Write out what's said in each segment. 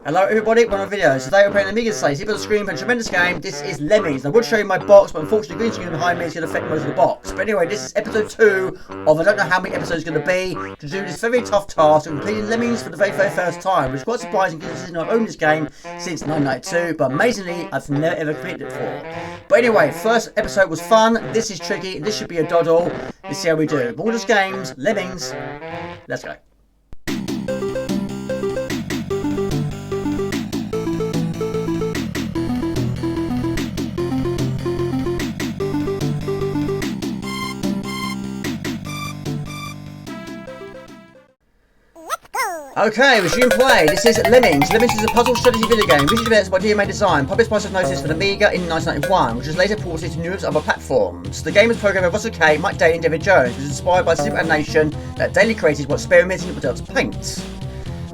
Hello everybody, one of my videos. Today we're playing Amiga Hardware. See on the screen for a tremendous game. This is Lemmings. I would show you my box, but unfortunately the green screen behind me is going to affect most of the box. But anyway, this is episode 2 of I don't know how many episodes it's going to be to do this very tough task of completing Lemmings for the very first time, which is quite surprising considering I've owned this game since 1992, but amazingly I've never ever completed it before. But anyway, first episode was fun. This is tricky. This should be a doddle. Let's see how we do. Borders games, Lemmings. Let's go. Okay, resume play. This is Lemmings. Lemmings is a puzzle strategy video game, originally developed by DMA Design, published by Psygnosis for the Amiga in 1991, which was later ported to numerous other platforms. The game was programmed by Russell K, Mike Daly and David Jones, which was inspired by the simple animation that Daly created while experimenting with adult paint.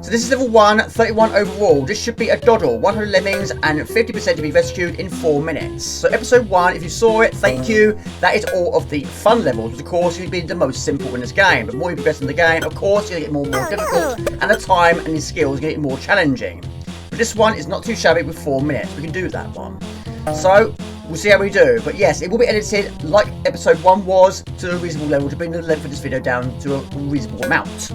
So this is level 1, 31 overall. This should be a doddle, 100 lemmings and 50% to be rescued in 4 minutes. So episode 1, if you saw it, thank you. That is all of the fun levels, which of course will be the most simple in this game. But more you progress in the game, of course you're going to get more difficult, and the time and the skills get more challenging. But this one is not too shabby with 4 minutes. We can do that one. So we'll see how we do. But yes, it will be edited like episode 1 was to a reasonable level to bring the length of this video down to a reasonable amount.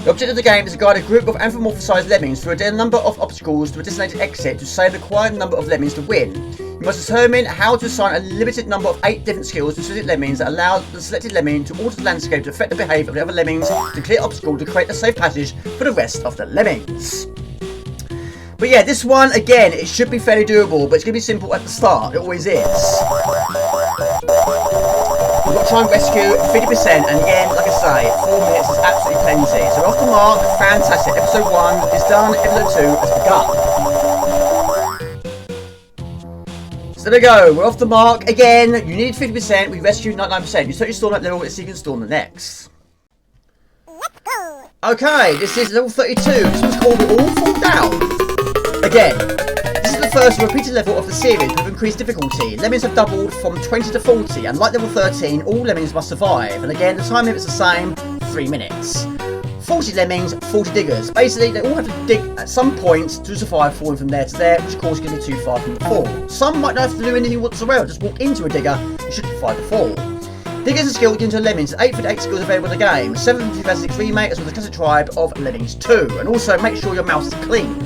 The object of the game is to guide a group of anthropomorphized lemmings through a number of obstacles to a designated exit to save the required number of lemmings to win. You must determine how to assign a limited number of 8 different skills to specific lemmings that allow the selected lemming to alter the landscape to affect the behaviour of the other lemmings to clear obstacles to create a safe passage for the rest of the lemmings. But yeah, this one, again, it should be fairly doable, but it's going to be simple at the start. It always is. We've got to try and rescue 50%, and again, like I say, 4 minutes is absolutely plenty. So off the mark, fantastic. Episode 1 is done, episode 2 has begun. So there we go, we're off the mark. Again, you need 50%, we rescued 99%. You certainly storm that level, so you can storm the next. Let's go! Okay, this is level 32. This one's called We All Fall Down. Again, this is the first repeated level of the series with increased difficulty. Lemmings have doubled from 20 to 40, and like level 13, all lemmings must survive. And again, the time limit's the same, 3 minutes. 40 lemmings, 40 diggers. Basically, they all have to dig at some point to survive falling from there to there, which of course is going to be too far from the fall. Some might not have to do anything whatsoever, just walk into a digger and should survive the fall. Diggers are skilled into Lemmings. 8 for 8 skills available in the game. 7 from the 2006 remake, as well as the classic tribe of Lemmings 2. And also make sure your mouse is clean.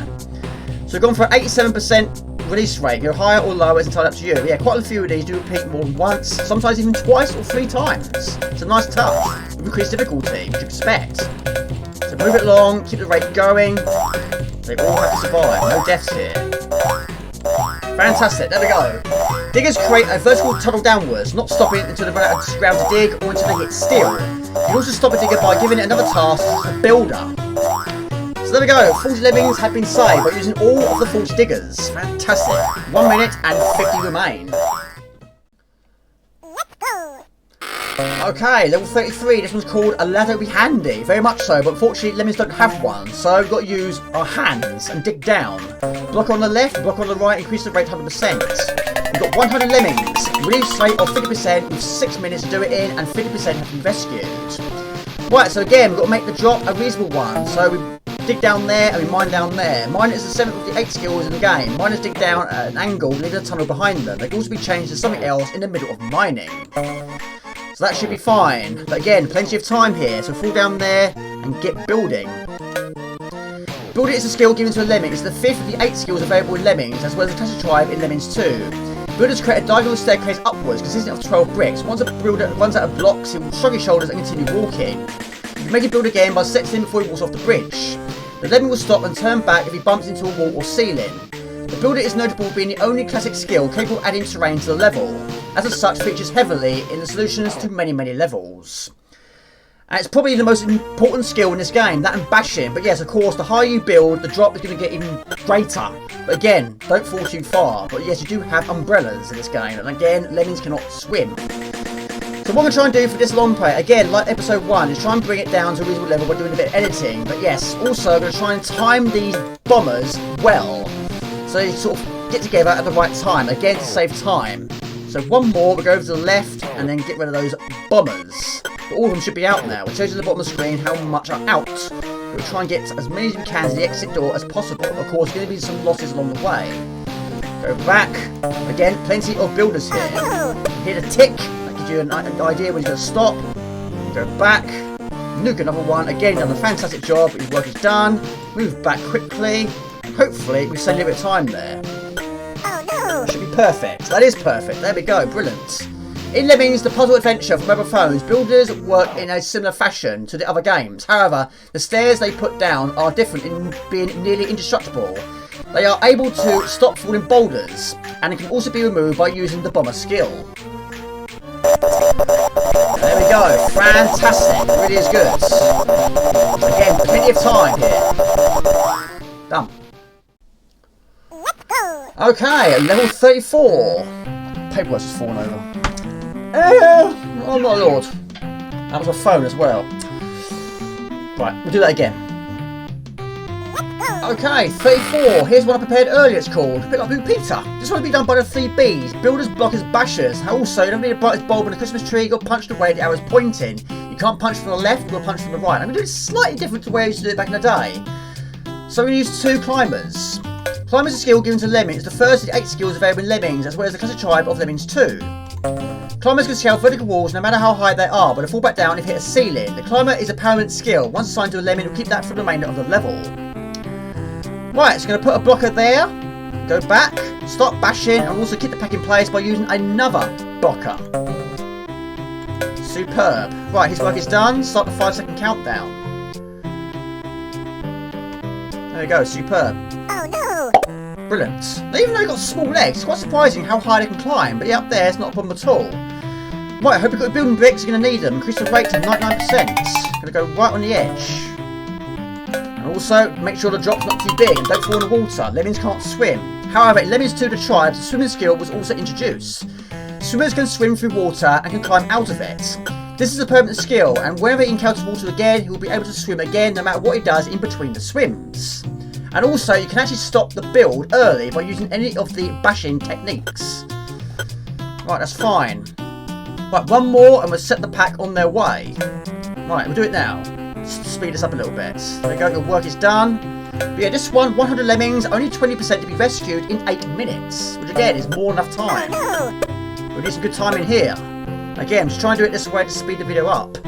So we've gone for an 87% release rate. Go higher or lower, it's entirely up to you. Yeah, quite a few of these do repeat more than once, sometimes even twice or 3 times. It's a nice touch with increased difficulty, which you expect. So move it along, keep the rate going. They all have to survive, no deaths here. Fantastic, there we go. Diggers create a vertical tunnel downwards, not stopping until they run out of ground to dig or until they hit steel. You can also stop a digger by giving it another task, such as a builder. So there we go, 40 lemmings have been saved by using all of the 40 diggers. Fantastic. 1 minute and 50 remain. Let's go! Okay, level 33, this one's called A Ladder Be Handy. Very much so, but unfortunately lemmings don't have one, so we've got to use our hands and dig down. Block on the left, block on the right, increase the rate 100%. We've got 100 lemmings, release rate of 50% with 6 minutes to do it in, and 50% have been rescued. Right, so again, we've got to make the drop a reasonable one. So we dig down there and we mine down there. Mine is the 7th of the 8 skills in the game. Miners dig down at an angle, leaving a tunnel behind them. They can also be changed to something else in the middle of mining. So that should be fine. But again, plenty of time here. So fall down there and get building. Building is a skill given to a lemming. It's the 5th of the 8 skills available in Lemmings, as well as the classic tribe in Lemmings 2. Builders create a diagonal staircase upwards consisting of 12 bricks. Once a builder runs out of blocks, he will shrug his shoulders and continue walking. You can make it build again by settling before he walks off the bridge. The lemming will stop and turn back if he bumps into a wall or ceiling. The builder is notable for being the only classic skill capable of adding terrain to the level. As such, features heavily in the solutions to many levels. And it's probably the most important skill in this game, that and bashing. But yes, of course, the higher you build, the drop is going to get even greater. But again, don't fall too far. But yes, you do have umbrellas in this game. And again, lemmings cannot swim. So what I'm going to try and do for this Longplay, again, like episode 1, is try and bring it down to a reasonable level by doing a bit of editing. But yes, also I'm going to try and time these bombers well. So they sort of get together at the right time, again to save time. So one more, we go over to the left and then get rid of those bombers. But all of them should be out now. It shows you at the bottom of the screen how much are out. We'll try and get as many as we can to the exit door as possible. Of course, there's going to be some losses along the way. Go back. Again, plenty of builders here. Hit a tick. That gives you an idea when you're going to stop. Go back. Nuke another one. Again, done a fantastic job. Your work is done. Move back quickly. Hopefully, we save a little bit of time there. That should be perfect. That is perfect. There we go. Brilliant. In Lemmings, the puzzle adventure for mobile phones, builders work in a similar fashion to the other games. However, the stairs they put down are different in being nearly indestructible. They are able to stop falling boulders, and it can also be removed by using the bomber skill. There we go. Fantastic. It really is good. Again, plenty of time here. Done. Okay, level 34. Paperwork's just fallen over. Oh my lord. That was a phone as well. Right, we'll do that again. Okay, 34. Here's one I prepared earlier. It's called a bit like Blue Peter. This one will be done by the 3 Bs. Builders, blockers, bashers. Also, you don't need a brightest bulb in the Christmas tree. You got punched away the arrow's pointing. You can't punch from the left, you've got to punch from the right. I'm going to do it slightly different to where I used to do it back in the day. So we use 2 climbers. Climbers are a skill given to Lemmings. The first of the 8 skills available in Lemmings, as well as the classic tribe of Lemmings 2. Climbers can scale vertical walls no matter how high they are, but they fall back down if hit a ceiling. The climber is a permanent skill. Once assigned to a Lemming, it will keep that for the remainder of the level. Right, so going to put a blocker there, go back, start bashing, and also keep the pack in place by using another blocker. Superb. Right, his work is done. Start the 5-second countdown. There we go, superb. Oh no! Brilliant. Now, even though you've got small legs, it's quite surprising how high they can climb, but yeah, up there, it's not a problem at all. Right, I hope you've got building bricks, you're going to need them. Increase the rate to 99%. Going to go right on the edge. And also, make sure the drop's not too big and don't fall in the water. Lemmings can't swim. However, in Lemmings 2 the Tribes, the swimming skill was also introduced. Swimmers can swim through water and can climb out of it. This is a permanent skill, and whenever he encounters water again, he will be able to swim again no matter what he does in between the swims. And also, you can actually stop the build early by using any of the bashing techniques. Right, that's fine. Right, one more and we'll set the pack on their way. Right, we'll do it now. Speed this up a little bit. There we go, your work is done. But yeah, this one, 100 Lemmings, only 20% to be rescued in 8 minutes. Which again, is more than enough time. We need some good time in here. Again, just try and do it this way to speed the video up.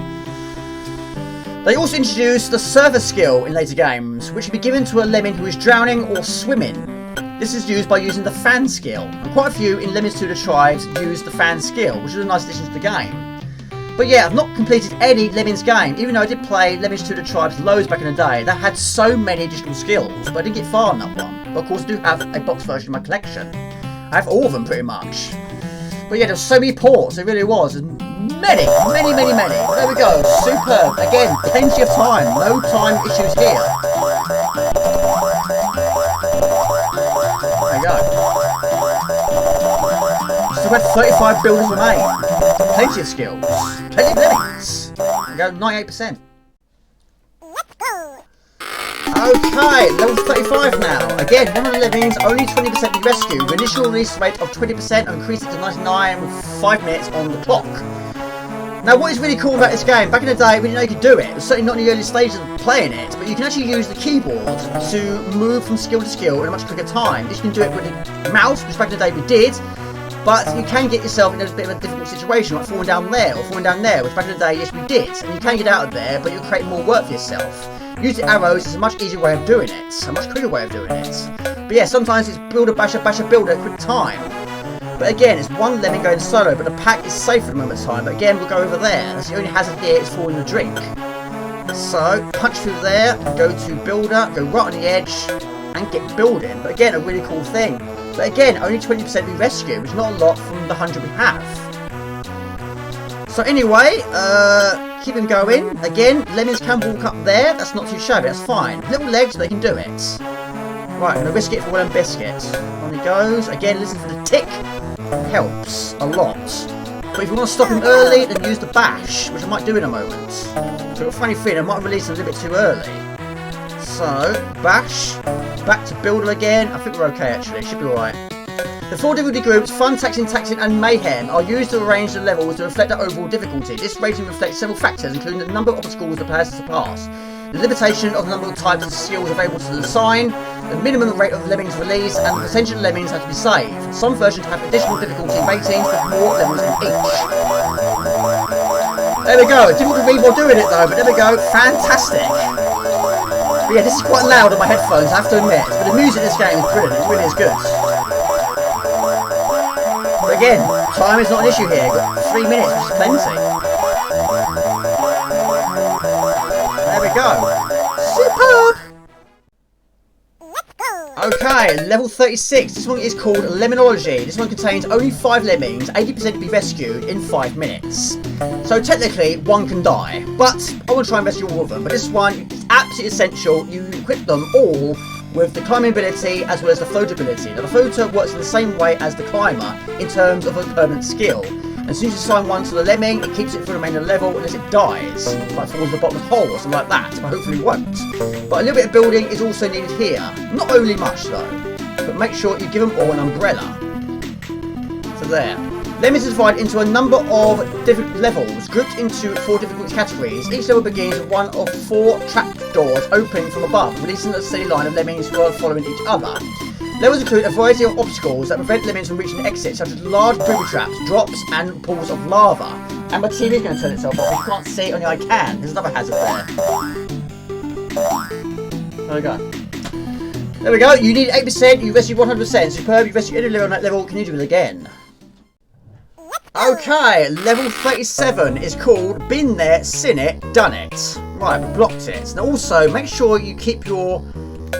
They also introduced the surfer skill in later games, which can be given to a Lemming who is drowning or swimming. This is used by using the fan skill, and quite a few in Lemmings 2 the Tribes use the fan skill, which is a nice addition to the game. But yeah, I've not completed any Lemmings game, even though I did play Lemmings 2 the Tribes loads back in the day. That had so many additional skills, but I didn't get far on that one. But of course I do have a box version in my collection. I have all of them pretty much. But yeah, there were so many ports, it really was. Many. There we go, superb. Again, plenty of time, no time issues here. There you go. Still had 35 builders remain. Plenty of skills, plenty of Lemmings. There we go, 98%. Let's go! Okay, level 35 now. Again, 100 Lemmings, only 20% be rescued. The initial release rate of 20% and increase it to 99 with 5 minutes on the clock. Now, what is really cool about this game, back in the day, we didn't know you could do it. It was certainly not in the early stages of playing it, but you can actually use the keyboard to move from skill to skill in a much quicker time. You can do it with the mouse, which back in the day we did, but you can get yourself in a bit of a difficult situation, like falling down there or falling down there, which back in the day, yes, we did. And you can get out of there, but you'll create more work for yourself. Use the arrows is a much easier way of doing it, a much quicker way of doing it. But yeah, sometimes it's builder, basher, builder, quick time. But again, it's one Lemming going solo, but the pack is safe for the moment of time. But again, we'll go over there. That's the only hazard here is falling in the drink. So, punch through there, go to builder, go right on the edge, and get building. But again, a really cool thing. But again, only 20% we rescue, which is not a lot from the 100 we have. So anyway, keep him going. Again, Lemmings can walk up there. That's not too shabby, that's fine. Little legs, they can do it. Right, I'm going to risk it for Will and Biscuit. On he goes. Again, listen for the tick. Helps a lot. But if you want to stop him early, then use the bash, which I might do in a moment. So I've got a funny feeling I might release him a little bit too early. So, bash. Back to builder again. I think we're okay actually, should be alright. The 4 difficulty groups, Fun, Taxing, and Mayhem, are used to arrange the levels to reflect the overall difficulty. This rating reflects several factors, including the number of obstacles the players have to pass. the limitation of the number of types of skills available to assign, the minimum rate of lemmings released, and the percentage of lemmings have to be saved. Some versions have additional difficulty ratings with more lemmings on each. There we go. Difficult to read while doing it though, but there we go. Fantastic. But yeah, this is quite loud on my headphones, I have to admit. But the music in this game is brilliant. It really is good. But again, time is not an issue here. We've got 3 minutes, which is plenty. There we go. Superb! Okay, level 36. This one is called Lemmonology. This one contains only 5 lemmings, 80% to be rescued in 5 minutes. So technically, one can die, but I will try and rescue all of them. But this one is absolutely essential. You equip them all with the climbing ability as well as the float ability. Now the floater works in the same way as the climber in terms of a permanent skill. As soon as you assign one to the lemming, it keeps it for the remainder level unless it dies, like falls in the bottom of the hole or something like that, but hopefully it won't. But a little bit of building is also needed here. Not overly much though, but make sure you give them all an umbrella. So there. Lemmings are divided into a number of different levels, grouped into 4 difficulty categories. Each level begins with one of 4 trapdoors opening from above, releasing a steady line of lemmings who are following each other. Levels include a variety of obstacles that prevent lemmings from reaching the exit, such as large booby traps, drops, and pools of lava. And my TV is going to turn itself off. If you can't see it, only I can. There's another hazard there. There we go. There we go. You need 8%. You rescue 100%. Superb. You rescue any level on that level. Can you do it again? Okay, level 37 is called Been There, Seen It, Done It. Right, we blocked it. Now also, make sure you keep your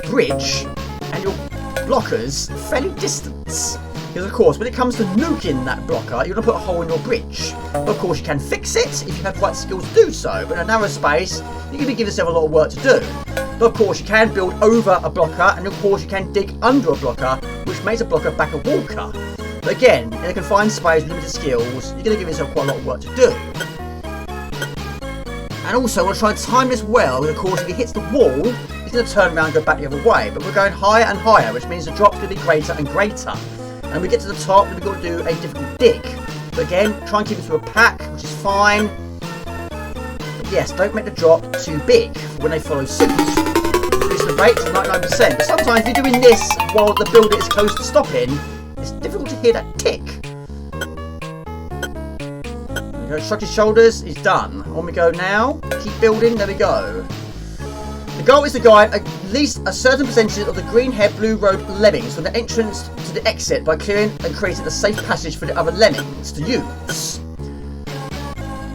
bridge and your blockers fairly distant. Because of course, when it comes to nuking that blocker, you're going to put a hole in your bridge. But of course, you can fix it if you have the right skills to do so. But in a narrow space, you can be giving yourself a lot of work to do. But of course, you can build over a blocker, and of course, you can dig under a blocker, which makes a blocker back a walker. But again, in a confined space, limited skills, you're going to give yourself quite a lot of work to do. And also, we'll try and time this well, because of course, if he hits the wall, he's going to turn around and go back the other way. But we're going higher and higher, which means the drop's going to be greater and greater. And when we get to the top, then we've got to do a difficult dig. But again, try and keep it to a pack, which is fine. But yes, don't make the drop too big for when they follow suit. Increase the rate to 99%. But sometimes if you're doing this while the builder is close to stopping, it's difficult to hear that tick. There we go, shrug his shoulders, he's done. On we go now. Keep building, there we go. The goal is to guide at least a certain percentage of the green hair blue road lemmings from the entrance to the exit by clearing and creating a safe passage for the other lemmings to use.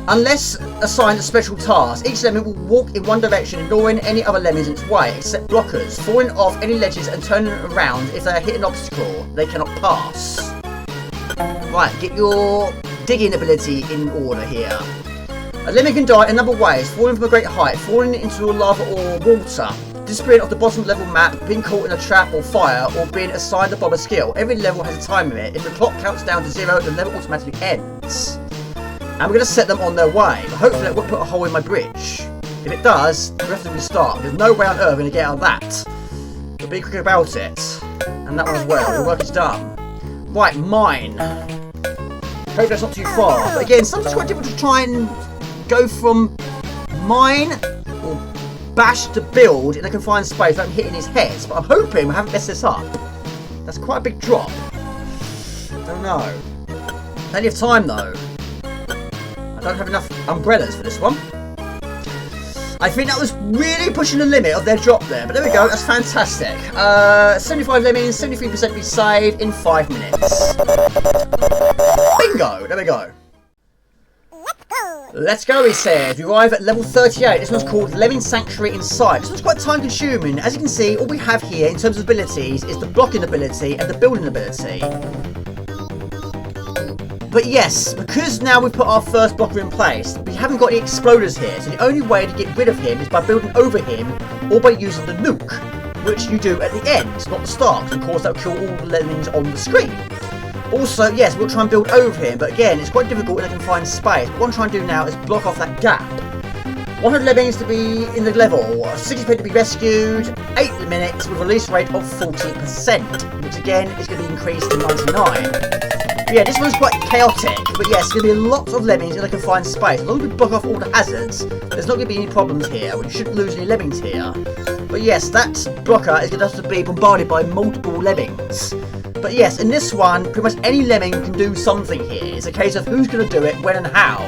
Unless assigned a special task, each lemming will walk in one direction, ignoring any other lemmings in its way, except blockers, falling off any ledges and turning around if they hit an obstacle they cannot pass. Right, get your digging ability in order here. A lemming can die in a number of ways: falling from a great height, falling into a lava or water, disappearing off the bottom level map, being caught in a trap or fire, or being assigned a bomber skill. Every level has a time limit. If the clock counts down to 0, the level automatically ends. And we're going to set them on their way. But hopefully it won't put a hole in my bridge. If it does, we have to restart. There's no way on earth we're going to get out of that. But be quick about it. And that one as well. The work is done. Right, mine. Hope that's not too far. But again, sometimes it's quite difficult to try and go from mine or bash to build in a confined space without hitting his head. But I'm hoping we haven't messed this up. That's quite a big drop. Don't know. Plenty of time though. I don't have enough umbrellas for this one. I think that was really pushing the limit of their drop there, but there we go, that's fantastic. 75 lemmings, 73% to be saved in 5 minutes. Bingo! There we go. Let's go, he says. We arrive at level 38. This one's called Lemming Sanctuary Inside. This one's quite time consuming. As you can see, all we have here in terms of abilities is the blocking ability and the building ability. But yes, because now we've put our first blocker in place, we haven't got any exploders here, so the only way to get rid of him is by building over him or by using the nuke, which you do at the end, not the start, because of course that will kill all the lemmings on the screen. Also, yes, we'll try and build over him, but again, it's quite difficult in a confined space. What I'm trying to do now is block off that gap. 100 lemmings to be in the level, 60% to be rescued, 8 minutes with a release rate of 40%, which again is going to be increased to 99. But yeah, this one's quite chaotic, but yes, there's going to be lots of lemmings in a confined space. As long as we block off all the hazards, there's not going to be any problems here. We shouldn't lose any lemmings here. But yes, that blocker is going to have to be bombarded by multiple lemmings. But yes, in this one, pretty much any lemming can do something here. It's a case of who's going to do it, when and how.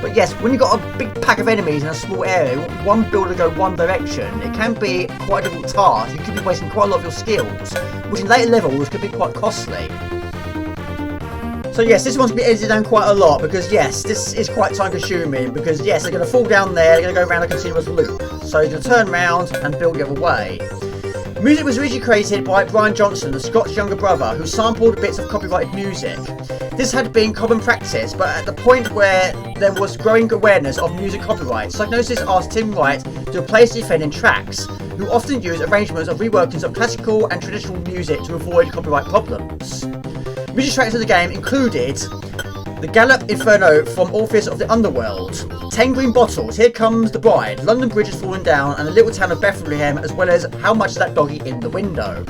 But yes, when you've got a big pack of enemies in a small area, one builder to go one direction, it can be quite a difficult task. You could be wasting quite a lot of your skills, which in later levels could be quite costly. So yes, this one's going to be edited down quite a lot because yes, this is quite time consuming because yes, they're going to fall down there, they're going to go around a continuous loop. So you're going to turn around and build the other way. The music was originally created by Brian Johnson, the Scott's younger brother, who sampled bits of copyrighted music. This had been common practice, but at the point where there was growing awareness of music copyright, Psygnosis asked Tim Wright to replace the offending tracks, who often use arrangements of reworkings of classical and traditional music to avoid copyright problems. Music tracks of the game included The Gallop Inferno from Orpheus of the Underworld, 10 Green Bottles, Here Comes the Bride, London Bridge is Falling Down, and the little town of Bethlehem, as well as How Much Is That Doggy in the Window.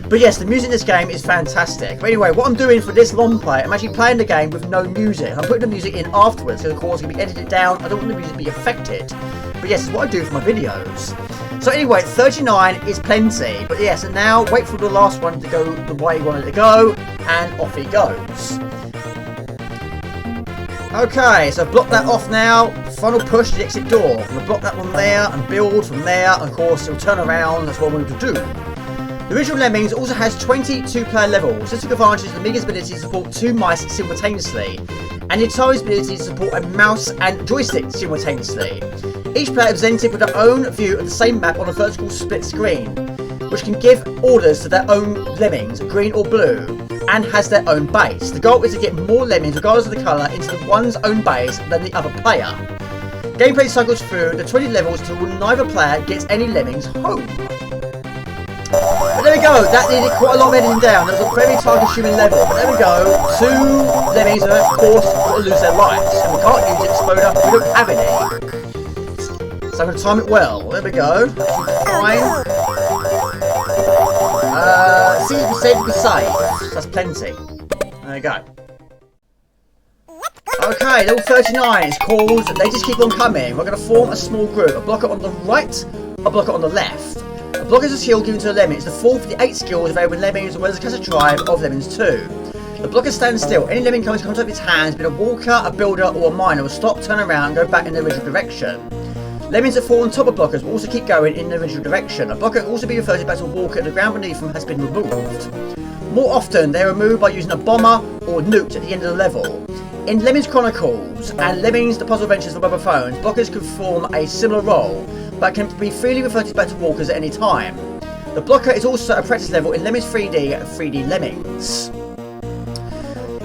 But yes, the music in this game is fantastic. But anyway, what I'm doing for this long play, I'm actually playing the game with no music. I'm putting the music in afterwards, because of course it's going to be edited down. I don't want the music to be affected. But yes, it's what I do for my videos. So anyway, 39 is plenty. But yes, and now wait for the last one to go the way you want it to go, and off he goes. Okay, so block that off now. Final push to the exit door. I'm going to block that one there and build from there. And of course, it'll turn around. That's what I wanted to do. The original Lemmings also has 22 player levels. This took advantage of the Amiga's ability to support 2 mice simultaneously, and the Atari's ability to support a mouse and joystick simultaneously. Each player is presented with their own view of the same map on a vertical split screen, which can give orders to their own lemmings, green or blue, and has their own base. The goal is to get more lemmings, regardless of the colour, into one's own base than the other player. Gameplay cycles through the 20 levels until neither player gets any lemmings home. But there we go, that needed quite a lot of editing down. That was a very time-consuming level. But there we go, 2 lemmings are of course going to lose their lives. And we can't use Exploder, we don't have any. So I'm going to time it well. There we go, fine. 60% to be safe, that's plenty. There you go. Okay, level 39 is called They Just Keep On Coming. We're going to form a small group, a blocker on the right, a blocker on the left. A blocker is a skill given to a lemming. It's the 4th of the 8 skills available in Lemmings, as well as a classic tribe of Lemmings too. The blocker stands still. Any lemming comes in contact with its hands, be it a walker, a builder, or a miner, will stop, turn around, and go back in the original direction. Lemmings that fall on top of blockers will also keep going in the original direction. A blocker can also be referred to back to a walker if the ground beneath them has been removed. More often, they are removed by using a bomber or nuked at the end of the level. In Lemmings Chronicles and Lemmings The Puzzle Adventures for mobile phones, blockers can perform a similar role, but can be freely referred to back to walkers at any time. The blocker is also a practice level in Lemmings 3D and 3D Lemmings.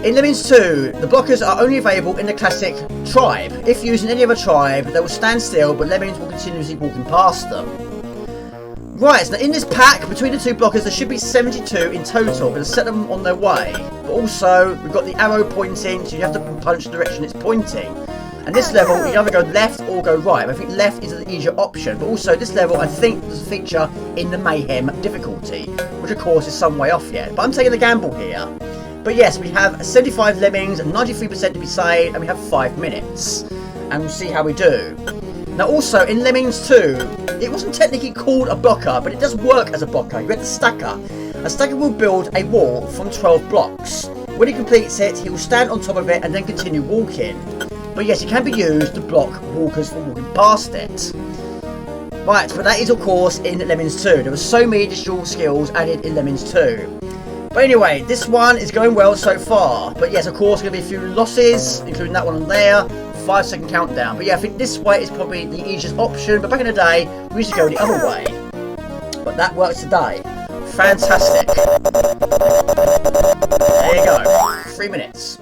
In Lemmings 2, the blockers are only available in the classic tribe. If used in any other tribe, they will stand still, but lemmings will continuously walking past them. Right, now in this pack, between the 2 blockers, there should be 72 in total. We're going to set them on their way. But also, we've got the arrow pointing, so you have to punch the direction it's pointing. And this level, you can either go left or go right. I think left is the easier option. But also, this level, I think, there's a feature in the Mayhem difficulty, which of course is some way off yet. But I'm taking the gamble here. But yes, we have 75 lemmings, 93% to be saved, and we have 5 minutes. And we'll see how we do. Now also, in Lemmings 2, it wasn't technically called a blocker, but it does work as a blocker. You had the stacker. A stacker will build a wall from 12 blocks. When he completes it, he will stand on top of it and then continue walking. But yes, it can be used to block walkers from walking past it. Right, but that is of course in Lemmings 2. There were so many additional skills added in Lemmings 2. But anyway, this one is going well so far. But yes, of course, going to be a few losses, including that one on there. 5-second countdown. But yeah, I think this way is probably the easiest option. But back in the day, we used to go the other way. But that works today. Fantastic. There you go. 3 minutes.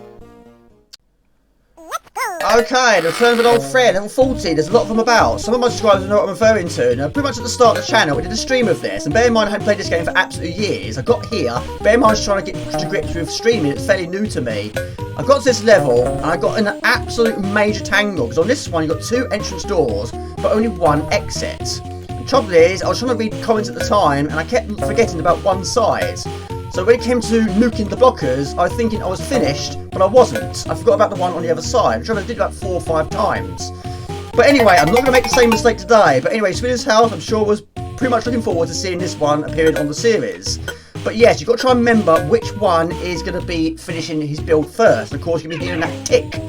Okay, the return of an old friend, level 40, there's a lot of them about. Some of my subscribers know what I'm referring to. Now, pretty much at the start of the channel, we did a stream of this, and bear in mind I haven't played this game for absolute years. I got here, bear in mind I was trying to get to grips with streaming, it's fairly new to me. I got to this level, and I got in an absolute major tangle, because on this one you've got 2 entrance doors, but only 1 exit. The trouble is, I was trying to read comments at the time, and I kept forgetting about one side. So when it came to nuking the blockers, I was thinking I was finished, but I wasn't. I forgot about the one on the other side, which I did about 4 or 5 times. But anyway, I'm not going to make the same mistake today. But anyway, Swedish House, I'm sure was pretty much looking forward to seeing this one appearing on the series. But yes, you've got to try and remember which one is going to be finishing his build first. Of course, you're going to be hearing that tick.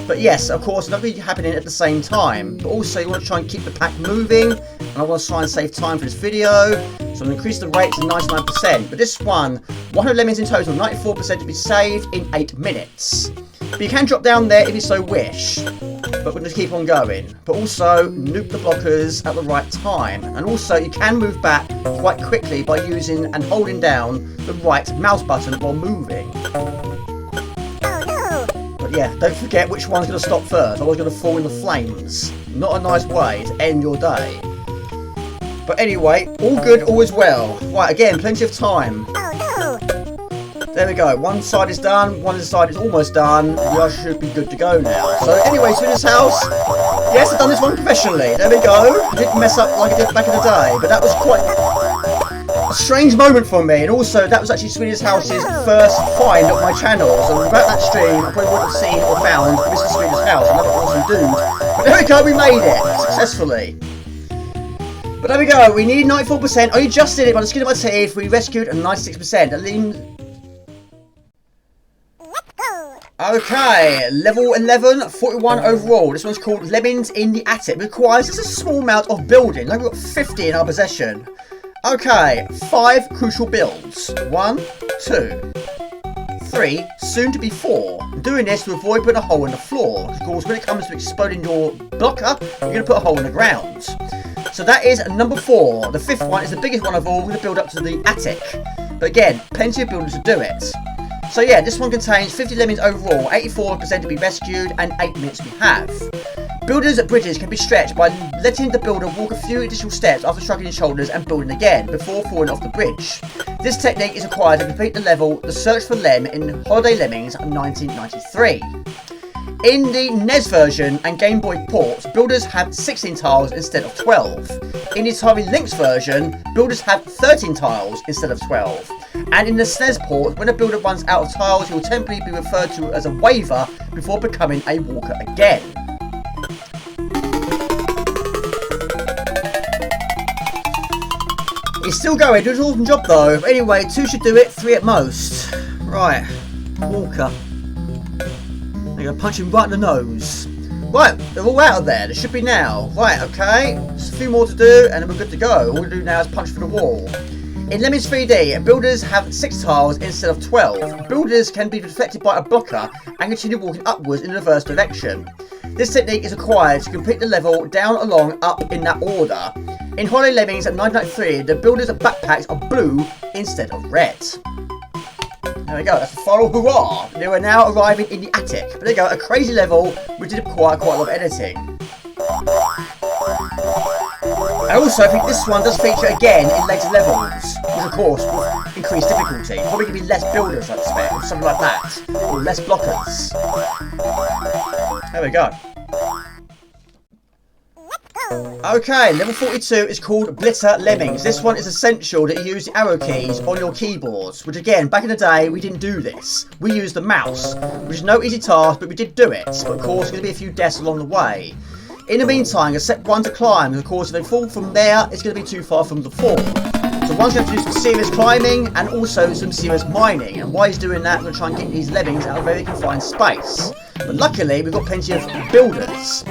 But yes, of course, it'll be happening at the same time. But also, you want to try and keep the pack moving. And I want to try and save time for this video. So I'm going to increase the rate to 99%. But this one, 100 lemmings in total, 94% to be saved in 8 minutes. But you can drop down there if you so wish. But we're going to keep on going. But also, nuke the blockers at the right time. And also, you can move back quite quickly by using and holding down the right mouse button while moving. Yeah, don't forget which one's going to stop first. I was going to fall in the flames. Not a nice way to end your day. But anyway, all good, all is well. Right, again, plenty of time. There we go. One side is done. One side is almost done. We all should be good to go now. So anyway, Swedish House. Yes, I've done this one professionally. There we go. I didn't mess up like I did back in the day. But that was quite a strange moment for me, and also that was actually Swedish House's first find of my channel, so without that stream I probably wouldn't have seen or found Mr. Swedish House, another awesome dude. But there we go, we made it successfully. But there we go, we need 94%. I just did it by the skin of my teeth. We rescued a 96%. Okay, level 11, 41 overall. This one's called Lemmings in the Attic. It requires just a small amount of building. Like we've got 50 in our possession. Okay, 5 crucial builds. 1, 2, 3, soon to be 4. I'm doing this to avoid putting a hole in the floor. Of course, when it comes to exploding your blocker, you're going to put a hole in the ground. So that is number 4. The 5th one is the biggest one of all. We're going to build up to the attic. But again, plenty of builders to do it. So yeah, this one contains 50 lemmings overall, 84% to be rescued, and 8 minutes we have. Builders' bridges can be stretched by letting the builder walk a few additional steps after shrugging his shoulders and building again before falling off the bridge. This technique is required to complete the level The Search for Lem in Holiday Lemmings 1993. In the NES version and Game Boy ports, builders have 16 tiles instead of 12. In the Time Lemmings version, builders have 13 tiles instead of 12. And in the SNES port, when a builder runs out of tiles, he will temporarily be referred to as a waver before becoming a walker again. He's still going, doing an awesome job though. Anyway, 2 should do it, 3 at most. Right, walker. There you go, punch him right in the nose. Right, they're all out of there. They should be now. Right, okay. Just a few more to do, and then we're good to go. All we do now is punch through the wall. In Lemmings 3D, builders have 6 tiles instead of 12. Builders can be deflected by a blocker and continue walking upwards in the reverse direction. This technique is required to complete the level down, along, up in that order. In Holiday Lemmings at 1993, the builders' backpacks are blue instead of red. There we go, that's the final hurrah! They are now arriving in the attic. But there you go, a crazy level. We did quite a lot of editing. I also think this one does feature again in later levels, which of course will increase difficulty. Probably going to be less builders, I expect, or something like that, or less blockers. There we go. Okay, level 42 is called Blitter Lemmings. This one is essential that you use the arrow keys on your keyboards, which again, back in the day, we didn't do this. We used the mouse, which is no easy task, but we did do it. But of course, there's going to be a few deaths along the way. In the meantime, step 1 to climb, and of course if they fall from there, it's going to be too far from the fall. So one's going to have to do some serious climbing, and also some serious mining. And while he's doing that, we're going to try and get these lemmings out of a very confined space. But luckily, we've got plenty of builders.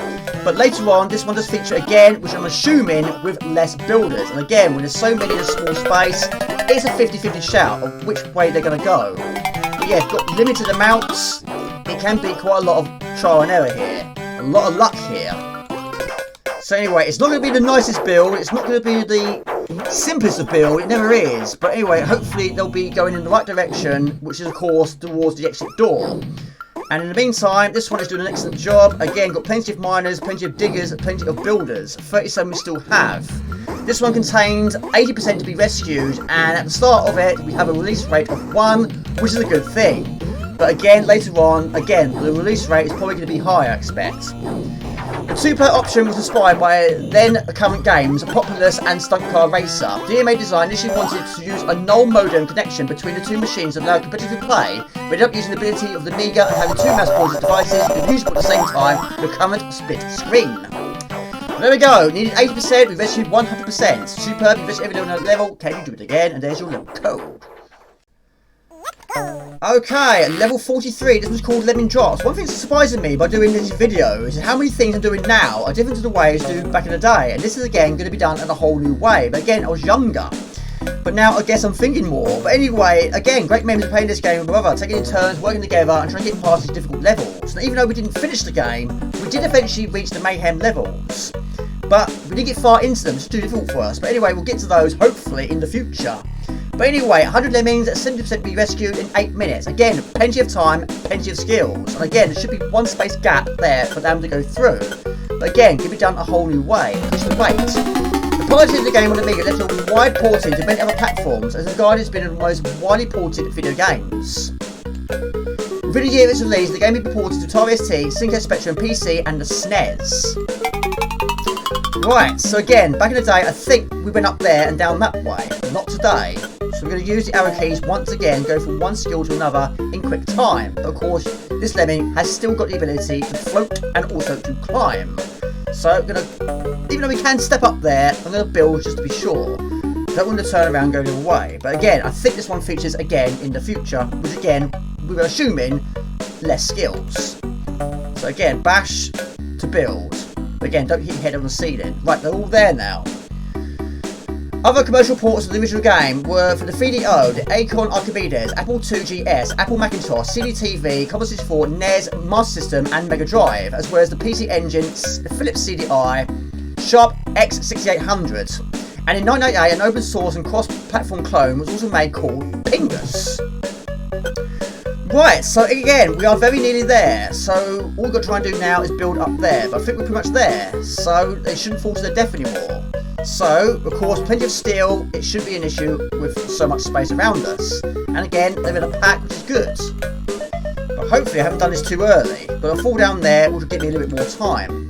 But later on, this one does feature again, which I'm assuming with less builders. And again, when there's so many in a small space, it's a 50-50 shout of which way they're going to go. But yeah, got limited amounts. It can be quite a lot of trial and error here. A lot of luck here. So anyway, it's not going to be the nicest build, it's not going to be the simplest of build, it never is. But anyway, hopefully they'll be going in the right direction, which is of course towards the exit door. And in the meantime, this one is doing an excellent job. Again, got plenty of miners, plenty of diggers, plenty of builders. 37 we still have. This one contains 80% to be rescued, and at the start of it, we have a release rate of 1, which is a good thing. But again, later on, again, the release rate is probably going to be higher, I expect. The two-player option was inspired by then current games Populous and Stunt Car Racer. DMA Design initially wanted to use a null modem connection between the two machines to allow competitive play, but ended up using the ability of the Amiga and having two mouse-pointed devices that could use at the same time with a current split screen. There we go, needed 80%, we rescued 100%. Superb, you rescued every level, can you do it again? And there's your level code. Okay, level 43, this was called Lemon Drops. One thing that's surprising me by doing this video is how many things I'm doing now are different to the ways I do back in the day. And this is again going to be done in a whole new way. But again, I was younger. But now I guess I'm thinking more. But anyway, again, great memories of playing this game with my brother, taking in turns, working together and trying to get past these difficult levels. And even though we didn't finish the game, we did eventually reach the Mayhem levels. But we didn't get far into them, it's too difficult for us. But anyway, we'll get to those hopefully in the future. But anyway, 100 lemmings at 70% be rescued in 8 minutes. Again, plenty of time, plenty of skills. And again, there should be one space gap there for them to go through. But again, can be done a whole new way. Push the weight. The quality of the game on Amiga left a wide porting to many other platforms, as regarded as being one of the most widely ported video games. Within a year of its release, the game has been ported to Atari ST, Sinclair Spectrum, PC, and the SNES. Right, so again, back in the day, I think we went up there and down that way. Not today. So we're going to use the arrow keys once again, go from one skill to another in quick time. But of course, this lemming has still got the ability to float and also to climb. So I'm going to, even though we can step up there, I'm going to build just to be sure. Don't want to turn around and go the other way. But again, I think this one features again in the future, which again, we were assuming less skills. So again, bash to build. But again, don't hit your head on the ceiling. Right, they're all there now. Other commercial ports of the original game were for the 3DO, the Acorn Archimedes, Apple II GS, Apple Macintosh, CD-TV, Commodore 64, NES, Master System and Mega Drive, as well as the PC Engine, the Philips CDI, Sharp X6800. And in 1998, an open source and cross-platform clone was also made called Pingus. Right, so again, we are very nearly there, so all we've got to try and do now is build up there, but I think we're pretty much there, so they shouldn't fall to their death anymore. So, of course, plenty of steel, it shouldn't be an issue with so much space around us. And again, they're in a pack, which is good. But hopefully I haven't done this too early, but I'll fall down there, which will give me a little bit more time.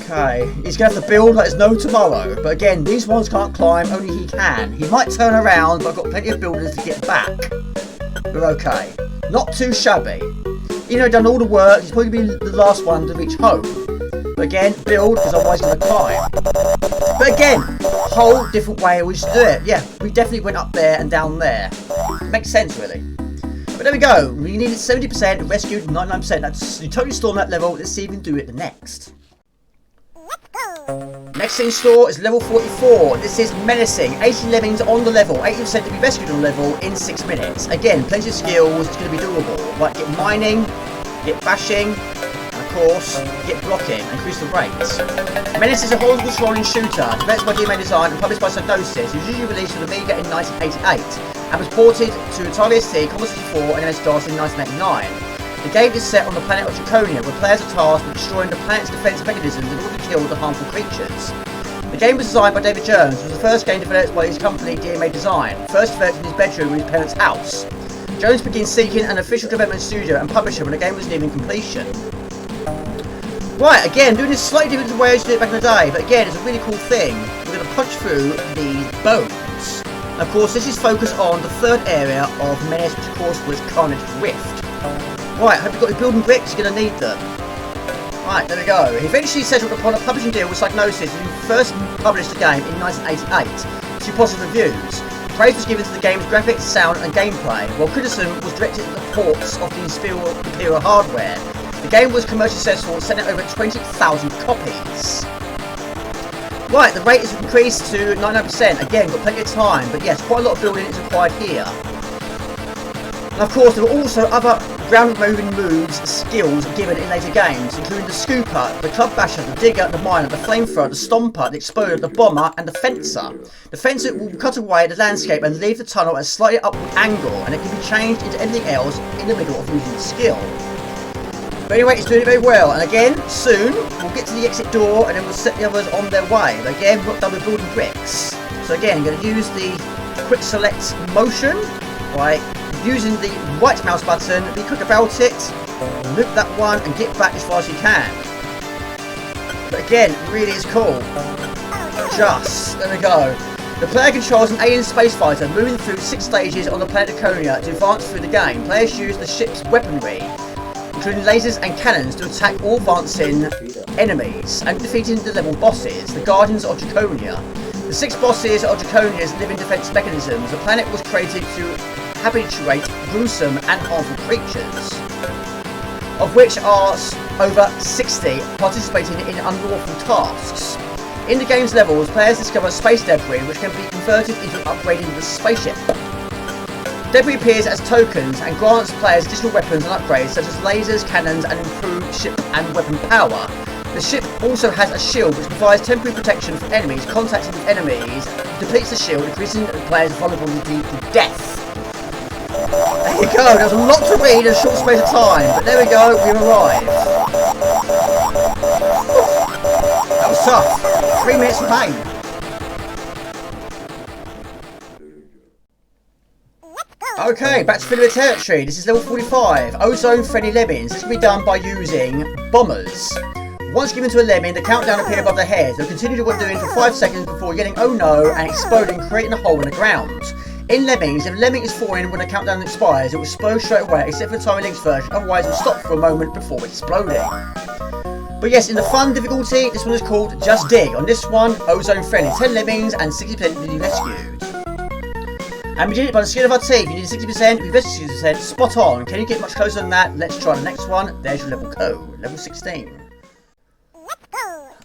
Okay, he's going to have to build like there's no tomorrow, but again, these ones can't climb, only he can. He might turn around, but I've got plenty of builders to get back. We're okay. Not too shabby. Even though I've done all the work, he's probably going to be the last one to reach home. But again, build, because otherwise he's going to climb. But again, whole different way we should do it. Yeah, we definitely went up there and down there. Makes sense, really. But there we go. We needed 70%, rescued 99%. That's, you totally stormed that level. Let's see if we can do it the next. Next in store is level 44. This is menacing. 80 lemmings on the level, 80% to be rescued on the level in 6 minutes. Again, plenty of skills, it's going to be doable. Right, get mining, get bashing, and of course, get blocking, and increase the rates. Menace is a horizontal scrolling shooter, developed by DMA Design and published by Psygnosis. It was usually released for the Amiga in 1988, and was ported to Atari ST, Commodore 64 and MS-DOS in 1989. The game is set on the planet of Draconia, where players are tasked with destroying the planet's defense mechanisms in order to kill the harmful creatures. The game was designed by David Jones, and was the first game developed by his company DMA Design, first developed in his bedroom in his parents' house. Jones began seeking an official development studio and publisher when the game was nearing completion. Right, again, doing this slightly different to the way I used to do it back in the day, but again, it's a really cool thing. We're going to punch through these bones. And of course, this is focused on the third area of Menace, which of course was Carnage Rift. Right, hope you've got your building bricks, you're going to need them. Right, there we go. He eventually settled upon a publishing deal with Psygnosis, and first published the game in 1988 to positive reviews. Praise was given to the game's graphics, sound and gameplay, while criticism was directed at the ports of the Amiga Hardware. The game was commercially successful, selling over 20,000 copies. Right, the rate is increased to 99%. Again, got plenty of time, but yes, quite a lot of building is required here. And of course, there were also other ground-moving moves, skills given in later games, including the scooper, the club basher, the digger, the miner, the flamethrower, the stomper, the exploder, the bomber, and the fencer. The fencer will cut away the landscape and leave the tunnel at a slightly upward angle, and it can be changed into anything else in the middle of using the skill. But anyway, it's doing it very well, and again, soon, we'll get to the exit door, and then we'll set the others on their way. But again, we're not done with building bricks. So again, I'm going to use the quick select motion by using the right mouse button, be quick about it, loop that one and get back as far as you can. But again, really is cool. There we go. The player controls an alien space fighter moving through 6 stages on the planet Laconia to advance through the game. Players use the ship's weaponry, including lasers and cannons, to attack all advancing enemies and defeating the level bosses, the Guardians of Draconia. The 6 bosses are Draconia's living defense mechanisms. The planet was created to habituate gruesome and harmful creatures, of which are over 60 participating in unlawful tasks. In the game's levels, players discover space debris which can be converted into upgrading the spaceship. Debris appears as tokens and grants players additional weapons and upgrades such as lasers, cannons and improved ship and weapon power. The ship also has a shield which provides temporary protection from enemies. Contacting with enemies depletes the shield, increasing the player's vulnerability to death. There you go, there's a lot to read in a short space of time, but there we go, we've arrived. That was tough. 3 minutes of pain. Okay, back to familiar territory. This is level 45. Ozone friendly lemmings. This can be done by using bombers. Once given to a lemming, the countdown appears above their heads. They'll continue to what they're doing for 5 seconds before yelling "oh no" and exploding, creating a hole in the ground. In lemmings, if a lemming is falling when the countdown expires, it will explode straight away, except for the Time Lemmings version. Otherwise, it will stop for a moment before exploding. But yes, in the fun difficulty, this one is called Just Dig. On this one, ozone friendly. 10 lemmings and 60% will be rescued. And we did it by the skin of our teeth. You need 60%, we rescued 60%. Spot on. Can you get much closer than that? Let's try the next one. There's your level code. Level 16.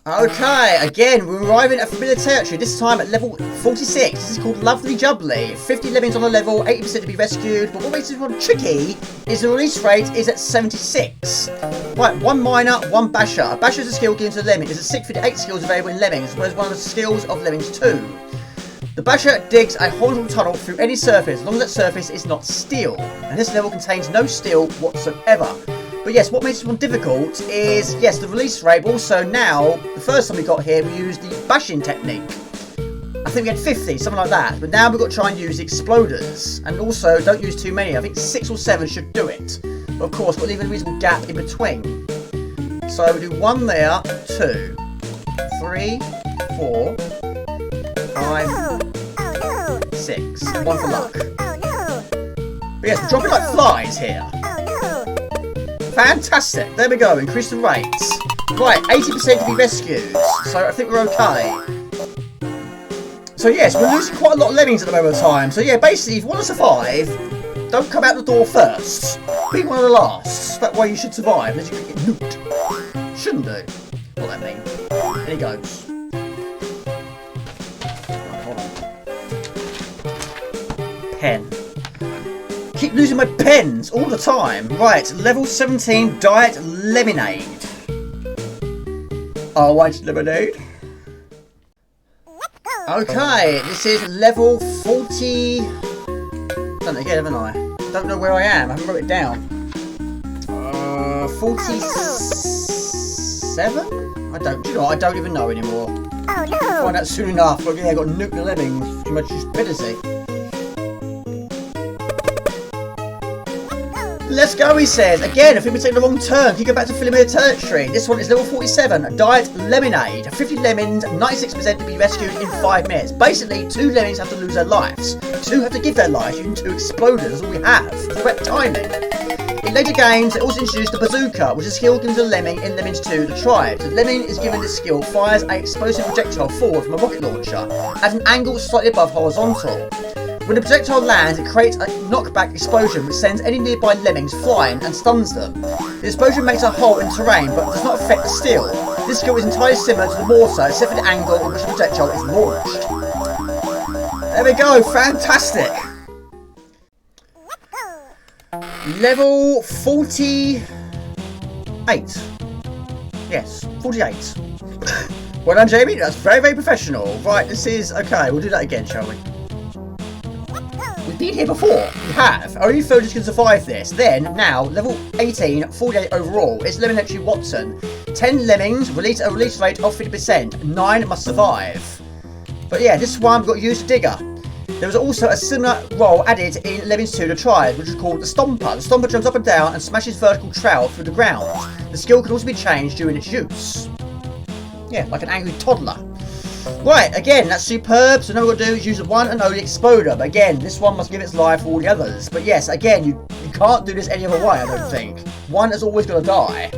Okay, again, we're arriving at familiar territory, this time at level 46. This is called Lovely Jubbly. 50 lemmings on the level, 80% to be rescued. But what makes this one tricky is the release rate is at 76. Right, 1 miner, 1 basher. A basher is a skill given to the lemming. There's a 658 skills available in lemmings, as well as one of the skills of lemmings too. The basher digs a horizontal tunnel through any surface, as long as that surface is not steel. And this level contains no steel whatsoever. But yes, what makes this one difficult is, yes, the release rate, but also now, the first time we got here, we used the bashing technique. I think we had 50, something like that. But now we've got to try and use the exploders. And also, don't use too many. I think 6 or 7 should do it. But of course, we'll leave a reasonable gap in between. So we do 1 there, 2, 3, 4, 5, 6. 1 for luck. But yes, we're dropping like flies here. Fantastic, there we go, increase the rates. Right, 80% to be rescued, so I think we're okay. So yes, we're losing quite a lot of lemmings at the moment of time. So yeah, basically, if you want to survive, don't come out the door first. Be one of the last. That way you should survive, unless you get nuked. Shouldn't do. What that mean? There he goes. Right, hold on. Pen. Keep losing my pens all the time. Right, level 17 Diet Lemonade. Oh, white lemonade. Okay, this is level 40. Done it again, haven't I? Don't know where I am. I haven't wrote it down. 47? I don't. Do you know what? I don't even know anymore. Oh no! Find out soon enough. But yeah, I got nuked the lemmings. Too much stupidity. Let's go, he says. Again, I think we're taking the wrong turn. Can you go back to familiar territory? This one is level 47, Diet Lemonade. 50 lemons, 96% to be rescued in 5 minutes. Basically, 2 lemmings have to lose their lives. 2 have to give their lives using 2 exploders. That's all we have. Correct timing. In later games, they also introduced the bazooka, which is a skill given to the lemming in Lemmings 2, the tribe. The lemming is given this skill, fires an explosive projectile forward from a rocket launcher at an angle slightly above horizontal. When the projectile lands, it creates a knockback explosion which sends any nearby lemmings flying and stuns them. The explosion makes a hole in terrain but does not affect the steel. This skill is entirely similar to the mortar except for the angle in which the projectile is launched. There we go, fantastic! Level 48. Yes, 48. Well done, Jamie, that's very, very professional. Right, this is, okay, we'll do that again, shall we? We've been here before. We have. Only Folders can survive this. Then, now, level 18, 48 overall. It's Lemonetry Watson. 10 lemmings, release a release rate of 50%. 9 must survive. But yeah, this one we've got to use the digger. There was also a similar role added in Lemmings 2 The Triad, which is called the Stomper. The Stomper jumps up and down and smashes vertical trail through the ground. The skill can also be changed during its use. Yeah, like an angry toddler. Right, again, that's superb. So now what we're going to do is use the one and only Exploder. But again, this one must give its life for all the others. But yes, again, you can't do this any other way, I don't think. One has always got to die.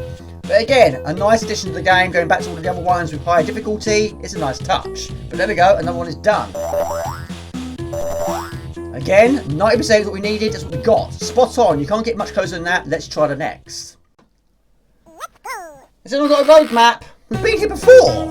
But again, a nice addition to the game, going back to all the other ones with higher difficulty. It's a nice touch. But there we go, another one is done. Again, 90% is what we needed, that's what we got. Spot on, you can't get much closer than that. Let's try the next. Let's go. It's all got a roadmap. We've been here before.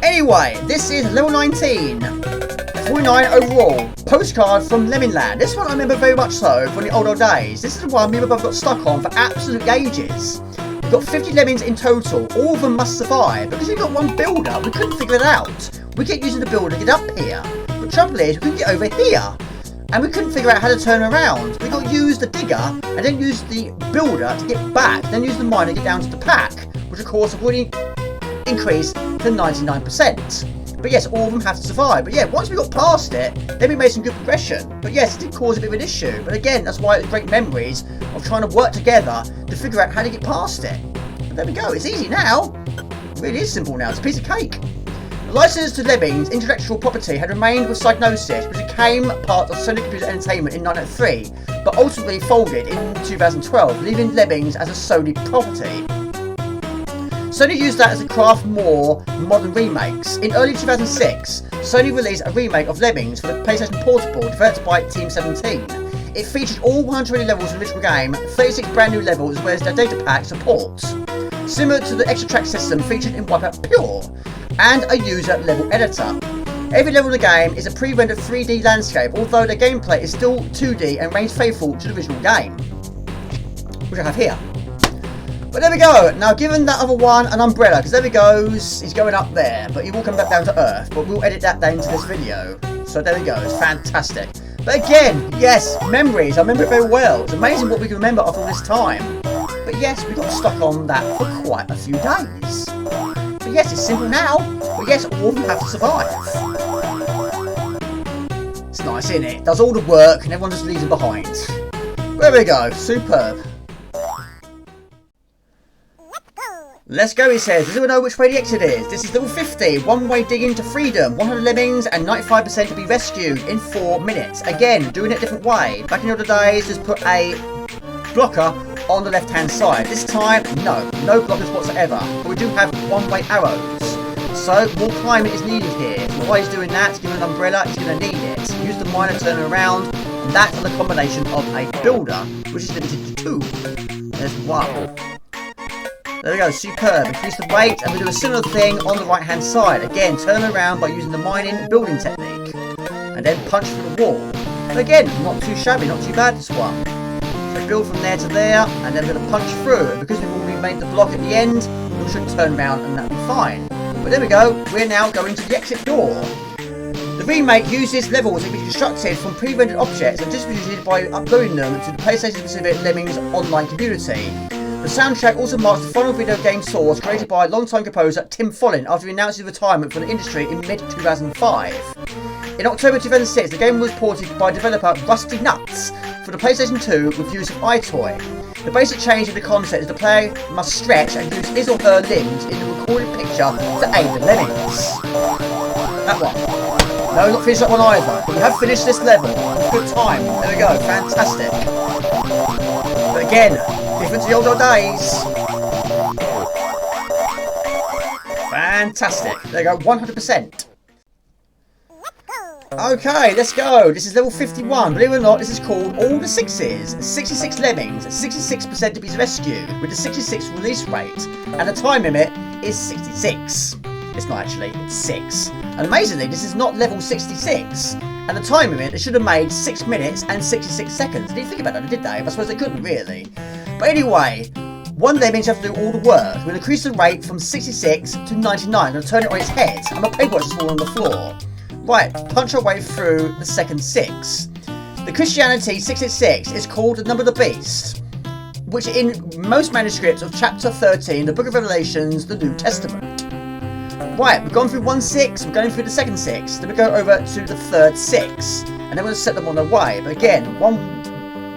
Anyway, this is level 19. 49 overall. Postcard from Lemmingland. This one I remember very much so from the old days. This is the one me and my brother got stuck on for absolute ages. We've got 50 lemmings in total. All of them must survive. Because we've got one builder, we couldn't figure it out. We kept using the builder to get up here. The trouble is, we couldn't get over here. And we couldn't figure out how to turn around. We got to use the digger and then use the builder to get back. Then use the miner to get down to the pack. Which of course have already increased to 99%. But yes, all of them have to survive. But yeah, once we got past it, then we made some good progression. But yes, it did cause a bit of an issue. But again, that's why it's great memories of trying to work together to figure out how to get past it. But there we go, it's easy now. It really is simple now, it's a piece of cake. The license to Lemmings' intellectual property had remained with Psygnosis, which became part of Sony Computer Entertainment in 1993, but ultimately folded in 2012, leaving Lemmings as a Sony property. Sony used that as a craft more modern remakes. In early 2006, Sony released a remake of Lemmings for the PlayStation Portable, developed by Team 17. It featured all 120 levels of the original game, 36 brand new levels, as well as their data pack support. Similar to the extra track system featured in Wipeout Pure, and a user level editor. Every level of the game is a pre-rendered 3D landscape, although the gameplay is still 2D and remains faithful to the original game, which I have here. But there we go. Now, given that other one an umbrella, because there he goes, he's going up there, but he will come back down to Earth, but we'll edit that down into this video. So there we go, it's fantastic. But again, yes, memories, I remember it very well. It's amazing what we can remember after all this time. But yes, we got stuck on that for quite a few days. But yes, it's simple now, but yes, all of them have to survive. It's nice, isn't it? It does all the work and everyone just leaves it behind. There we go, superb. Let's go, he says. Does anyone know which way the exit is? This is level 50. One-way digging to freedom. 100 lemmings and 95% to be rescued in 4 minutes. Again, doing it a different way. Back in the other days, just put a blocker on the left-hand side. This time, no blockers whatsoever. But we do have one-way arrows. So, more climbing is needed here. So while he's doing that, he's giving an umbrella, he's going to need it. Use the miner turning around. And that's the combination of a builder, which is limited to 2. There's 1. There we go, superb. Increase the weight, and we do a similar thing on the right hand side. Again, turn around by using the mining building technique. And then punch through the wall. But again, not too shabby, not too bad this one. So build from there to there, and then we're going to punch through. And because we've already made the block at the end, we should turn around and that'll be fine. But there we go, we're now going to the exit door. The remake uses levels that can be constructed from pre-rendered objects and distributed by uploading them to the PlayStation-specific Lemmings online community. The soundtrack also marks the final video game source created by longtime composer Tim Follin after he announced his retirement from the industry in mid-2005. In October 2006, the game was ported by developer Rusty Nuts for the PlayStation 2 with use of iToy. The basic change in the concept is the player must stretch and use his or her limbs in the recorded picture to aid the lemmings. That one. No, not finished that one either. But we have finished this level. Good time. There we go. Fantastic. But again, different to the old days. Fantastic. There you go. 100%. Okay, let's go. This is level 51. Believe it or not, this is called All the Sixes. 66 lemmings, 66% to be rescued, with a 66 release rate, and the time limit is 66. It's not actually, it's 6. And amazingly, this is not level 66. And the time limit, they should have made 6 minutes and 66 seconds. They didn't think about that, did they? I suppose they couldn't, really. But anyway, one lemmings have to do all the work. We'll increase the rate from 66 to 99 and turn it on its head. And my paintbrush is falling on the floor. Right, punch our way through the second 6. The Christianity 666 is called the Number of the Beast, which in most manuscripts of chapter 13, the Book of Revelations, the New Testament. Right, we've gone through 1 6, we're going through the second 6, then we go over to the third 6. And and then we're going to set them on their way. But again, one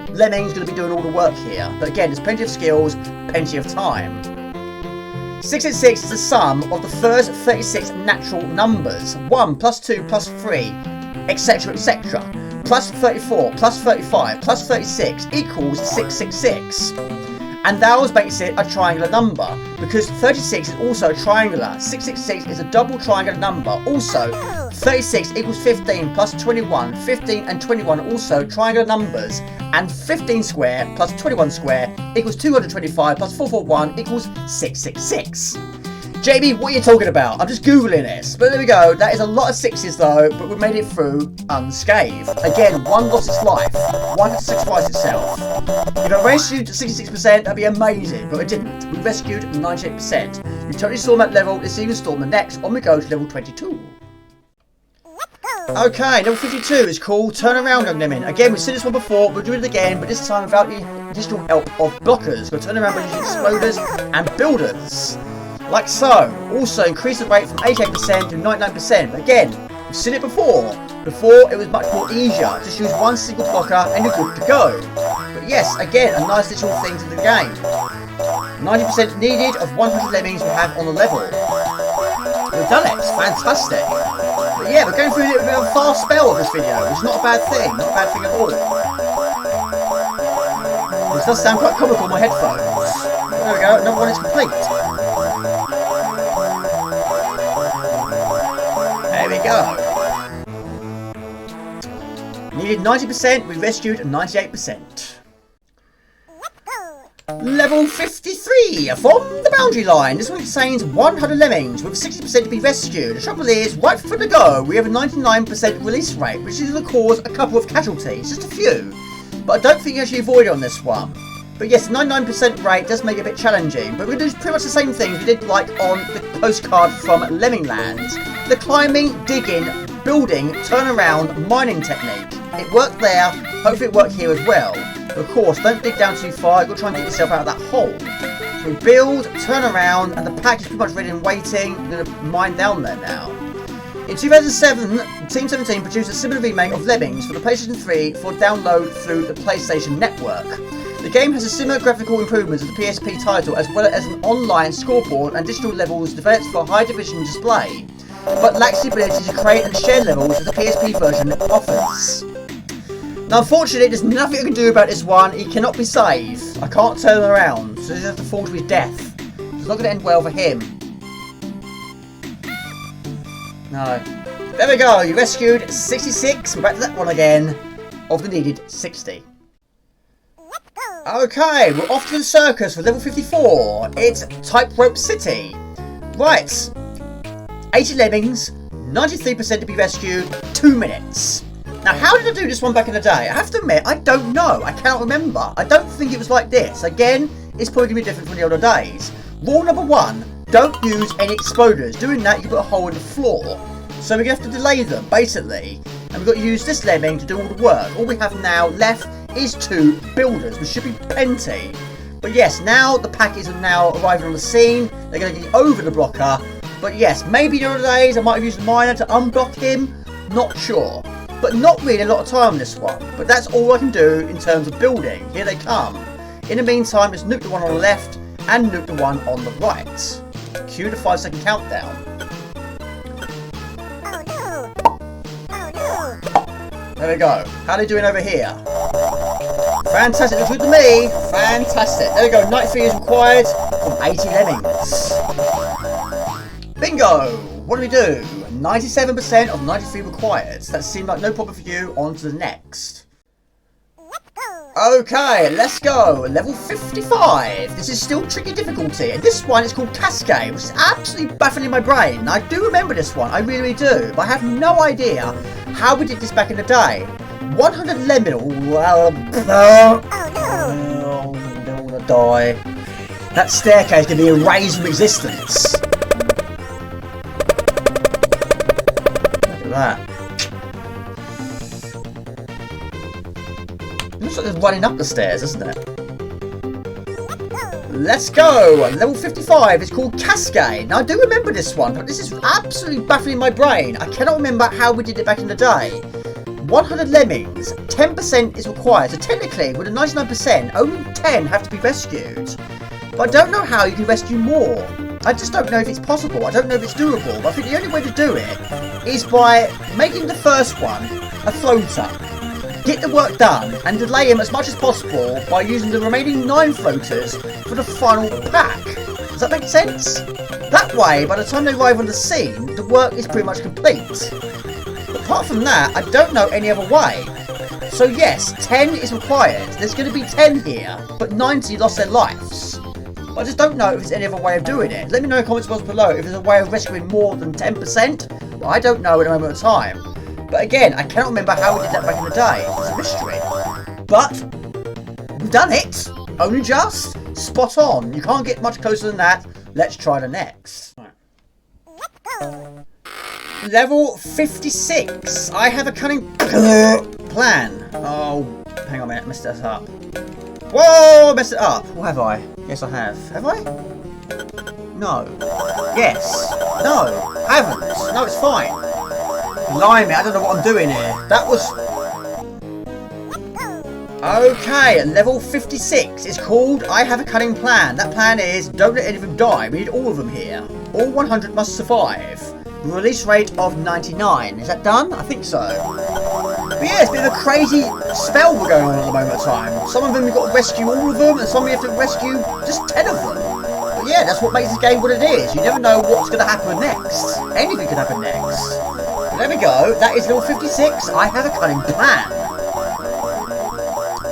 Lemming's going to be doing all the work here. But again, there's plenty of skills, plenty of time. 666 is the sum of the first 36 natural numbers. 1 plus 2 plus 3, etc, etc. Plus 34, plus 35, plus 36 equals 666. And that makes it a triangular number, because 36 is also triangular. 666 is a double triangular number. Also, 36 equals 15 plus 21. 15 and 21 are also triangular numbers. And 15 square plus 21 square equals 225 plus 441 equals 666. JB, what are you talking about? I'm just Googling this. But there we go. That is a lot of sixes though, but we made it through unscathed. Again, one lost its life. One had to sacrifice itself. If I rescued 66%, that'd be amazing, but it didn't. We rescued 98%. We totally stormed that level. Let's even storm the next on we go to level 22. Okay, level 52 is called Turn Around, Young Lemming. Again, we've seen this one before, we'll do it again, but this time without the additional help of blockers. We'll turn around by using exploders and builders. Like so. Also increase the rate from 88% to 99%. Again, we've seen it before. Before, it was much more easier. Just use one single blocker and you're good to go. But yes, again, a nice little thing to the game. 90% needed of 100 lemmings we have on the level. We've done it. Fantastic. But yeah, we're going through a little bit of a fast spell of this video. It's not a bad thing. Not a bad thing at all. This does sound quite comical on my headphones. There we go. Another one is complete. There we go. Needed 90%, we rescued 98%. Level 53, from the boundary line. This one contains 100 lemmings with 60% to be rescued. The trouble is, right from the go, we have a 99% release rate, which is going to cause a couple of casualties, just a few. But I don't think you actually avoid it on this one. But yes, 99% rate does make it a bit challenging, but we're going to do pretty much the same thing we did like on the postcard from Lemmingland. The climbing, digging, building, turn around, mining technique. It worked there, hopefully it worked here as well. But of course, don't dig down too far, you've got to try and get yourself out of that hole. So we build, turn around, and the pack is pretty much ready and waiting. We're going to mine down there now. In 2007, Team 17 produced a similar remake of Lemmings for the PlayStation 3 for download through the PlayStation Network. The game has a similar graphical improvements as the PSP title, as well as an online scoreboard and digital levels developed for high definition display, but lacks the ability to create and share levels as the PSP version offers. Now unfortunately, there's nothing I can do about this one. He cannot be saved. I can't turn him around, so he has to fall to his death. It's not going to end well for him. No. There we go, you rescued 66, we're back to that one again, of the needed 60. Okay, we're off to the circus for level 54. It's Tightrope City. Right. 80 lemmings, 93% to be rescued, 2 minutes. Now, how did I do this one back in the day? I have to admit, I don't know. I cannot remember. I don't think it was like this. Again, it's probably going to be different from the older days. Rule number 1, don't use any exploders. Doing that, you put a hole in the floor. So we're going to have to delay them, basically. And we've got to use this lemming to do all the work. All we have now left is 2 builders, which should be plenty. But yes, now the packets are now arriving on the scene. They're going to get over the blocker. But yes, maybe in the other days I might have used the miner to unblock him. Not sure. But not really a lot of time on this one. But that's all I can do in terms of building. Here they come. In the meantime, just nuke the one on the left and nuke the one on the right. Cue the 5-second countdown. Oh no! Oh no! There we go. How are they doing over here? Fantastic. Looks good to me. Fantastic. There we go. 93 is required from 80 lemmings. Bingo. What do we do? 97% of 93 required. That seemed like no problem for you. On to the next. Okay, let's go. Level 55. This is still tricky difficulty. And this one is called Cascade, which is absolutely baffling my brain. I do remember this one. I really do. But I have no idea how we did this back in the day. 100 lemon. Oh no. I don't want to die. That staircase can be erased from existence. Look at that. It looks like it's running up the stairs, doesn't it? Let's go! Level 55 is called Cascade. Now I do remember this one, but this is absolutely baffling my brain. I cannot remember how we did it back in the day. 100 lemmings, 10% is required. So technically, with a 99%, only 10 have to be rescued. But I don't know how you can rescue more. I just don't know if it's possible. I don't know if it's doable. But I think the only way to do it is by making the first one a floater. Get the work done and delay him as much as possible by using the remaining 9 floaters for the final pack. Does that make sense? That way, by the time they arrive on the scene, the work is pretty much complete. Apart from that, I don't know any other way. So yes, 10 is required. There's going to be 10 here, but 90 lost their lives. But I just don't know if there's any other way of doing it. Let me know in the comments box below if there's a way of rescuing more than 10%. Well, I don't know at the moment of time. But again, I cannot remember how we did that back in the day. It's a mystery. But we've done it. Only just. Spot on. You can't get much closer than that. Let's try the next. Let's go. Level 56. I have a cunning plan. Oh, hang on a minute. I messed this up. Whoa, I messed it up. Or have I? Yes, I have. Have I? No. Yes. No. I haven't. No, it's fine. Blimey, I don't know what I'm doing here. That was... Okay, level 56 is called I Have a Cunning Plan. That plan is don't let any of them die. We need all of them here. All 100 must survive. Release rate of 99. Is that done? I think so. But yeah, it's a bit of a crazy spell we're going on at the moment of time. Some of them you've got to rescue all of them, and some you have to rescue just 10 of them. But yeah, that's what makes this game what it is. You never know what's going to happen next. Anything could happen next. But there we go. That is level 56. I Have a Cunning Plan.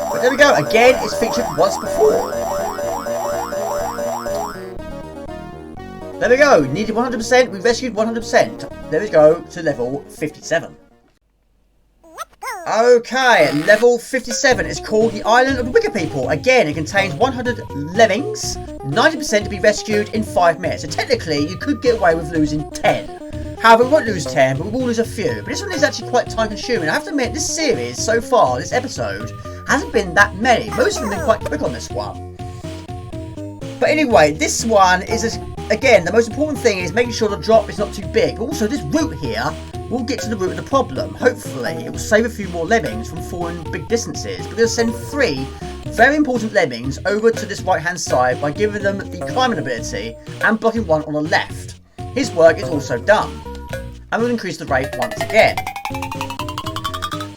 But there we go. Again, it's featured once before. There we go. Needed 100%. We rescued 100%. There we go to level 57. Okay, level 57 is called the Island of the Wicked People. Again, it contains 100 lemmings, 90% to be rescued in 5 minutes. So technically, you could get away with losing 10. However, we won't lose 10, but we will lose a few. But this one is actually quite time consuming. I have to admit, this series so far, this episode, hasn't been that many. Most of them have been quite quick on this one. But anyway, this one is, again, the most important thing is making sure the drop is not too big. But also, this route here will get to the root of the problem. Hopefully, it will save a few more lemmings from falling big distances. We're going to send 3 very important lemmings over to this right-hand side by giving them the climbing ability and blocking one on the left. His work is also done. And we'll increase the rate once again.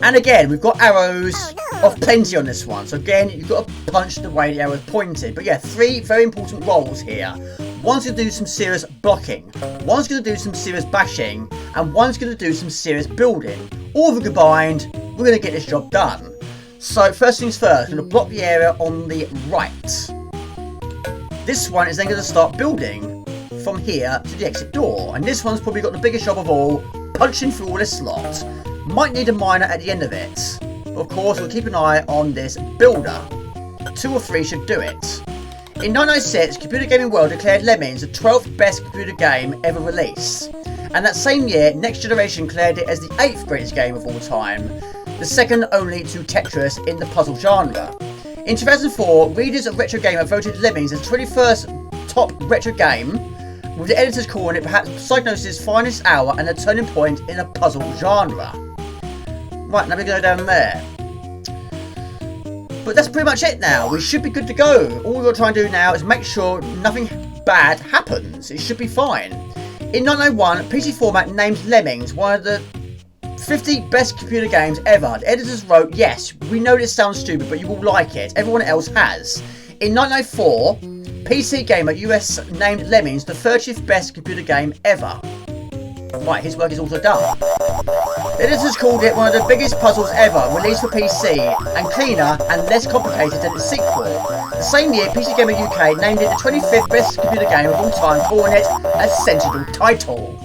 And again, we've got arrows of plenty on this one. So again, you've got to punch the way the arrow is pointed. But yeah, 3 very important roles here. One's going to do some serious blocking, one's going to do some serious bashing, and one's going to do some serious building. All of them combined, we're going to get this job done. So first things first, we're going to block the area on the right. This one is then going to start building from here to the exit door. And this one's probably got the biggest job of all, punching through all this slot. Might need a miner at the end of it. But of course, we'll keep an eye on this builder. 2 or 3 should do it. In 1996, Computer Gaming World declared Lemmings the 12th best computer game ever released. And that same year, Next Generation declared it as the 8th greatest game of all time, the second only to Tetris in the puzzle genre. In 2004, readers of Retro Gamer voted Lemmings as the 21st top retro game, with the editors calling it perhaps Psygnosis' finest hour and a turning point in the puzzle genre. Right, now we go down there. But that's pretty much it now. We should be good to go. All we've got to try and do now is make sure nothing bad happens. It should be fine. In 1991, PC Format named Lemmings one of the 50 best computer games ever. The editors wrote, yes, we know this sounds stupid, but you will like it. Everyone else has. In 1994, PC Gamer US named Lemmings the 30th best computer game ever. Right, his work is also done. The editors called it one of the biggest puzzles ever released for PC, and cleaner and less complicated than its sequel. The same year, PC Gamer UK named it the 25th best computer game of all time, calling it a sensible title.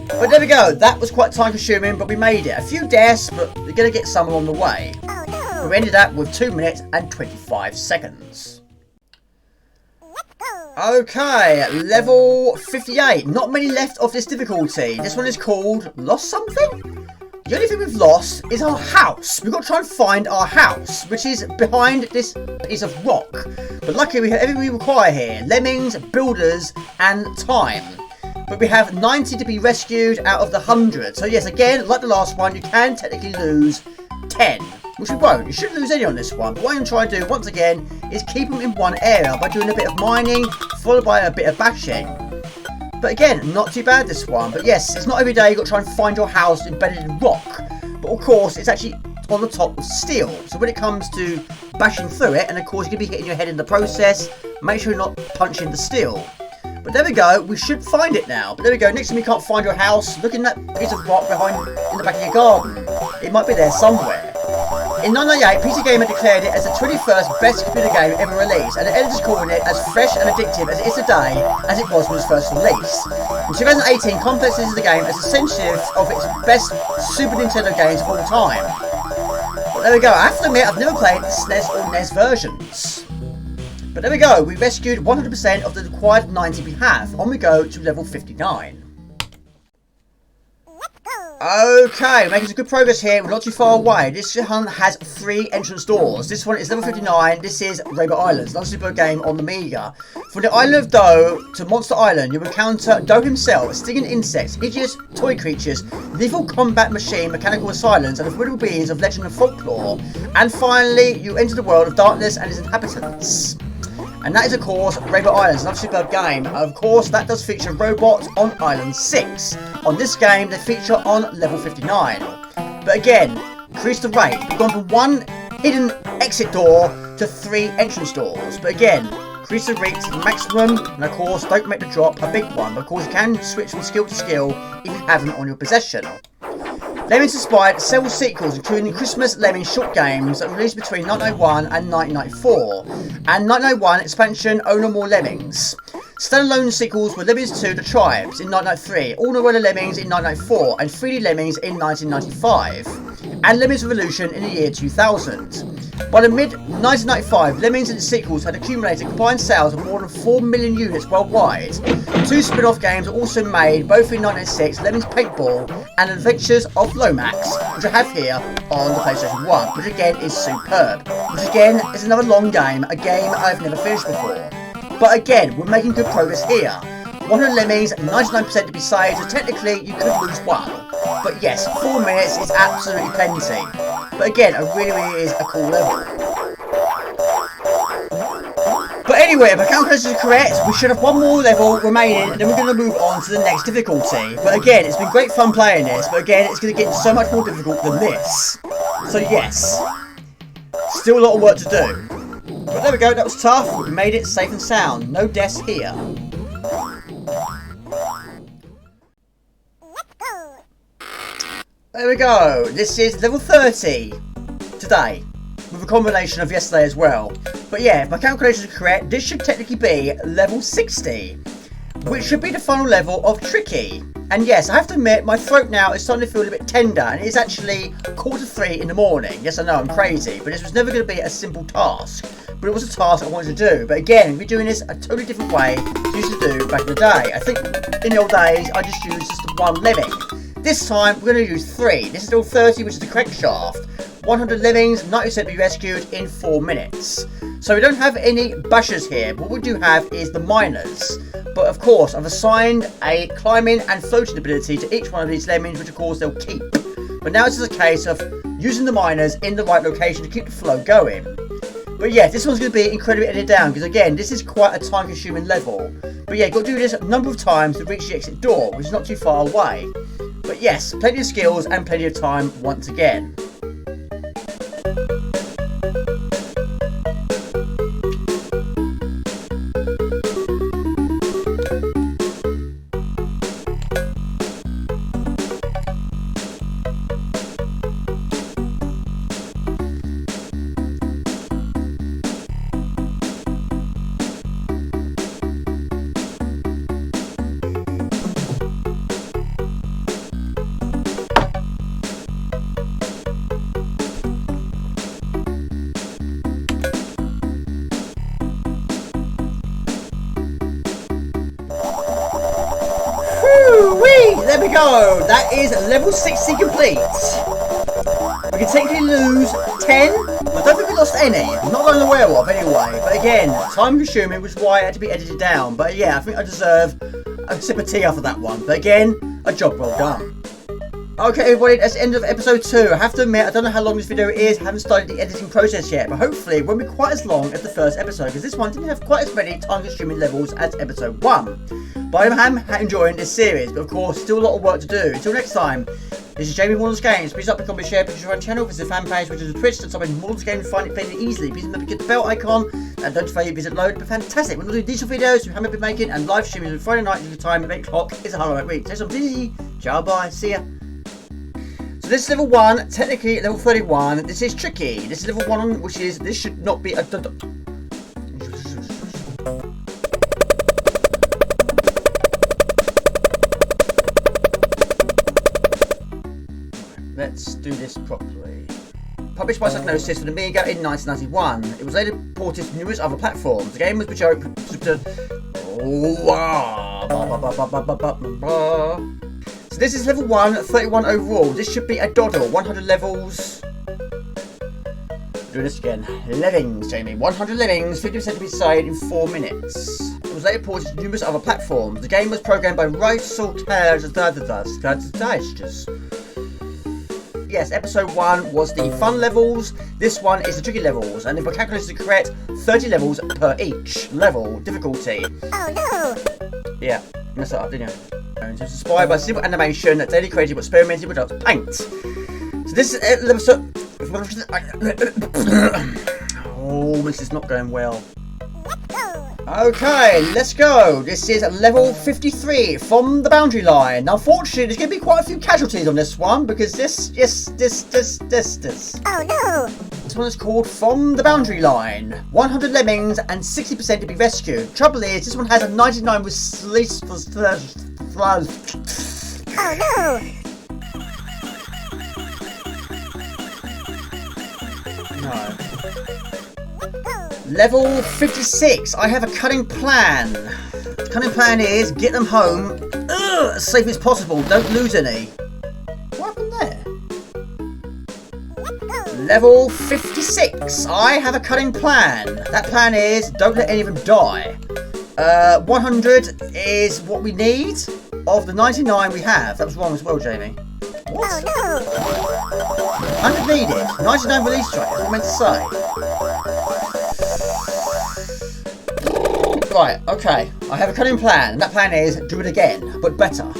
But there we go, that was quite time consuming, but we made it. A few deaths, but we're going to get some along the way. Oh no! We ended up with 2 minutes and 25 seconds. Okay, level 58. Not many left of this difficulty. This one is called Lost Something? The only thing we've lost is our house. We've got to try and find our house, which is behind this piece of rock. But luckily we have everything we require here. Lemmings, builders, and time. But we have 90 to be rescued out of the 100. So yes, again, like the last one, you can technically lose 10. Which we won't. You shouldn't lose any on this one. But what I'm trying to do, once again, is keep them in one area by doing a bit of mining, followed by a bit of bashing. But again, not too bad this one. But yes, it's not every day you've got to try and find your house embedded in rock. But of course, it's actually on the top of steel. So when it comes to bashing through it, and of course you're going to be hitting your head in the process, make sure you're not punching the steel. But there we go, we should find it now. But there we go, next time you can't find your house, look in that piece of rock behind in the back of your garden. It might be there somewhere. In 1998, PC Gamer declared it as the 21st best computer game ever released, and the editors calling it as fresh and addictive as it is today as it was when it was first released. In 2018, Complex listed the game as essentially of its best Super Nintendo games of all time. But there we go, I have to admit I've never played the SNES or NES versions. But there we go, we rescued 100% of the required 90 we have. On we go to level 59. Okay, we're making some good progress here. We're not too far away. This hunt has 3 entrance doors. This one is level 59. This is Rainbow Islands, another super game on the Amiga. From the island of Doe to Monster Island, you encounter Doe himself, stinging insects, hideous toy creatures, lethal combat machine, mechanical asylums, and the formidable beings of legend and folklore. And finally, you enter the world of darkness and its inhabitants. And that is, of course, Rainbow Islands, another superb game. Of course, that does feature robots on Island 6. On this game, they feature on level 59. But again, increase the rate. We've gone from 1 hidden exit door to 3 entrance doors. But again, increase the rate to the maximum. And of course, don't make the drop a big one. But of course, you can switch from skill to skill if you have them on your possession. Lemmings inspired several sequels, including the Christmas Lemmings short games that were released between 1991 and 1994, and 1991 expansion Oh No More Lemmings. Standalone sequels were Lemmings 2 The Tribes in 1993, All No More Lemmings in 1994, and 3D Lemmings in 1995, and Lemmings Revolution in the year 2000. By the mid-1995, Lemmings and its sequels had accumulated combined sales of more than 4 million units worldwide. 2 spin-off games were also made, both in 1996, Lemmings Paintball and Adventures of Lomax, which I have here on the PlayStation 1, which again is superb. Which again is another long game, a game I've never finished before. But again, we're making good progress here. 100 Lemmings, 99% to be saved, so technically you could lose 1. But yes, 4 minutes is absolutely plenty. But again, it really is a cool level. But anyway, if my calculations are correct, we should have 1 more level remaining, and then we're going to move on to the next difficulty. But again, it's been great fun playing this, but again, it's going to get so much more difficult than this. So yes, still a lot of work to do. But there we go, that was tough. We made it safe and sound. No deaths here. There we go. This is level 30 today, with a combination of yesterday as well. But yeah, if my calculations are correct, this should technically be level 60, which should be the final level of Tricky. And yes, I have to admit, my throat now is starting to feel a bit tender, and it is actually 2:45 in the morning. Yes, I know, I'm crazy, but this was never going to be a simple task. But it was a task I wanted to do. But again, we're doing this a totally different way to used to do back in the day. I think in the old days, I just used just the 1 lemming. This time, we're going to use 3. This is level 30, which is the correct shaft. 100 lemmings, 90% to be rescued in 4 minutes. So we don't have any bashers here, but what we do have is the miners. But of course, I've assigned a climbing and floating ability to each one of these lemmings, which of course they'll keep. But now it's just a case of using the miners in the right location to keep the flow going. But yeah, this one's going to be incredibly edited down, because again, this is quite a time consuming level. But yeah, you've got to do this a number of times to reach the exit door, which is not too far away. But yes, plenty of skills and plenty of time once again. There we go, that is level 60 complete. We can technically lose 10, but I don't think we lost any, not that I'm aware of anyway. But again, time consuming, which is why it had to be edited down. But yeah, I think I deserve a sip of tea after that one. But again, a job well done. Okay everybody, that's the end of episode 2. I have to admit, I don't know how long this video is, I haven't started the editing process yet, but hopefully it won't be quite as long as the first episode, because this one didn't have quite as many time-consuming levels as episode 1. But I am enjoying this series, but of course, still a lot of work to do. Until next time, this is Jamie Morden's Games. Please like, comment, share, please join the channel, visit the fan page, which is the Twitch, and type in Morden's Games and find it fairly easily. Please remember to get the bell icon, and don't forget to visit load, but fantastic. We're doing digital videos, we haven't been making, and live streaming on Friday night at the time at 8 o'clock is a highlight week. Take some easy. Ciao, bye, see ya. So this is level 1, technically level 31. This is tricky. This is level 1, which is, this should not be a... Let's do this properly. Published by Psygnosis for the Amiga in 1991. It was later ported to numerous other platforms. The game was So this is level 1, 31 overall. This should be a doddle. 100 levels. Do this again. Lemmings, Jamie. 100 lemmings, 50% to be saved in 4 minutes. It was later ported to numerous other platforms. The game was programmed by Wright. Yes, episode 1 was the fun levels. This one is the tricky levels. And if my calculations are correct, 30 levels per each level difficulty. Oh no! Yeah, messed that up, didn't you? It was inspired by a simple animation that Daily created but experimented with paint. So this is oh, this is not going well. Let's go! Okay, let's go. This is level 53 from the boundary line. Now, fortunately, there's going to be quite a few casualties on this one because this. Oh no! This one is called From the Boundary Line. 100 lemmings and 60% to be rescued. Trouble is, this one has a 99 with Oh no! No. Level 56. I have a cunning plan. The cunning plan is get them home as safe as possible. Don't lose any. What happened there? Level 56. I have a cunning plan. That plan is don't let any of them die. 100 is what we need of the 99 we have. That was wrong as well, Jamie. What? Oh no! 100 needed. 99 release track. What I meant to say. Right, okay. I have a cunning plan, and that plan is do it again, but better.